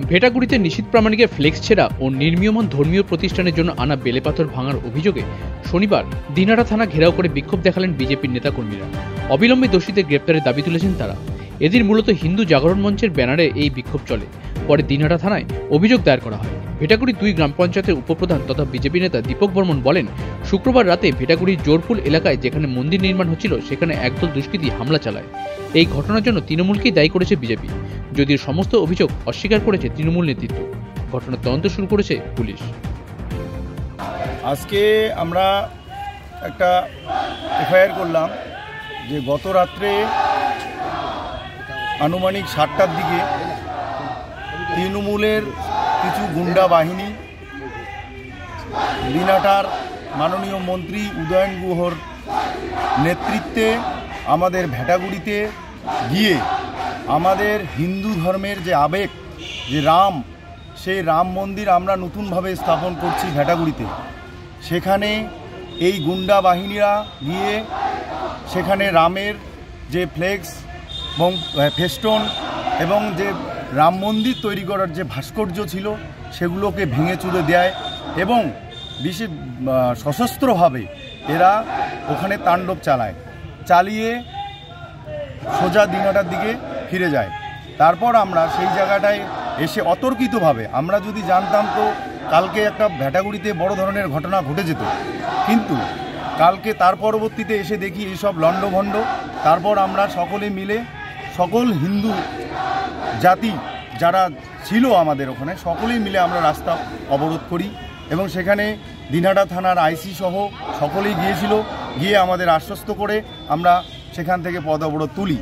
ভেটাগুড়িতে নিশীথ প্রামাণিকের flakes ছেঁড়া ও নির্মীয়মান ধর্মীয় প্রতিষ্ঠানের জন্য আনা বেলেপাথর ভাঙার অভিযোগে শনিবার দিনহাটা থানা ঘেরাও করে বিক্ষোভ দেখালেন বিজেপির নেতাকর্মীরা। অবিলম্বে দোষীদের গ্রেপ্তারের দাবি তুলেছেন তারা। এদিন মূলত হিন্দু জাগরণ মঞ্চের ব্যানারে এই বিক্ষোভ চলে। পরে দিনহাটা থানায় অভিযোগ দায়ের করা হয়। ভেটাগুড়ি 2 গ্রাম পঞ্চায়েতের উপপ্রধান তথা বিজেপি নেতা দীপক বর্মন বলেন, শুক্রবার রাতে ভেটাগুড়ির জোরফুল এলাকায় যেখানে মন্দির নির্মাণ হচ্ছিল সেখানে একদল দুষ্কৃতী হামলা চালায়। এই ঘটনার জন্য তৃণমূলকেই দায়ী করেছে বিজেপি, যদিও সমস্ত অভিযোগ অস্বীকার করেছে তৃণমূল নেতৃত্ব। ঘটনার তদন্ত শুরু করেছে পুলিশ। আজকে আমরা একটা এফআইআর করলাম যে গত রাত্রে আনুমানিক 7টার দিকে তৃণমূলের কিছু গুন্ডা বাহিনী দিনহাটার মাননীয় মন্ত্রী উদয়ন গুহর নেতৃত্বে আমাদের ভেটাগুড়িতে গিয়ে আমাদের হিন্দু ধর্মের যে আবেগ, যে রাম, সেই রাম মন্দির আমরা নতুনভাবে স্থাপন করছি ভেটাগুড়িতে। সেখানে এই গুন্ডা বাহিনীরা গিয়ে সেখানে রামের যে ফ্লেক্স এবং ফেস্টন এবং যে রাম মন্দির তৈরি করার যে ভাস্কর্য ছিল সেগুলোকে ভেঙে চুরে দেয় এবং বিশেষ সশস্ত্রভাবে এরা ওখানে তাণ্ডব চালিয়ে সোজা দিনহাটার দিকে ফিরে যায়। তারপর আমরা সেই জায়গাটায় এসে অতর্কিতভাবে, আমরা যদি জানতাম তো কালকে একটা ভেটাগুড়িতে বড় ধরনের ঘটনা ঘটে যেত, কিন্তু কালকে তার পরবর্তীতে এসে দেখি এইসব লণ্ডভণ্ড। তারপর আমরা সকলে মিলে সকল হিন্দু জাতি যারা ছিল আমাদের ওখানে সকলেই মিলে আমরা রাস্তা অবরোধ করি এবং সেখানে দিনহাটা থানার আইসি সহ সকলেই গিয়ে আমাদের আশ্বস্ত করে আমরা সেখান থেকে পদ অবরোধ তুলি।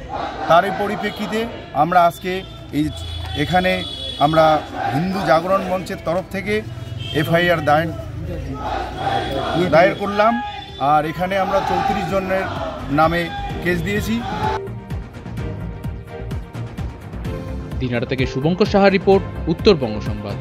তারই পরিপ্রেক্ষিতে আমরা আজকে এখানে আমরা হিন্দু জাগরণ মঞ্চের তরফ থেকে এফআইআর দায়ের করলাম। আর এখানে আমরা 34 জনের নামে কেস দিয়েছি। দিনহাটা থেকে শুভঙ্কর সাহার রিপোর্ট, উত্তরবঙ্গ সংবাদ।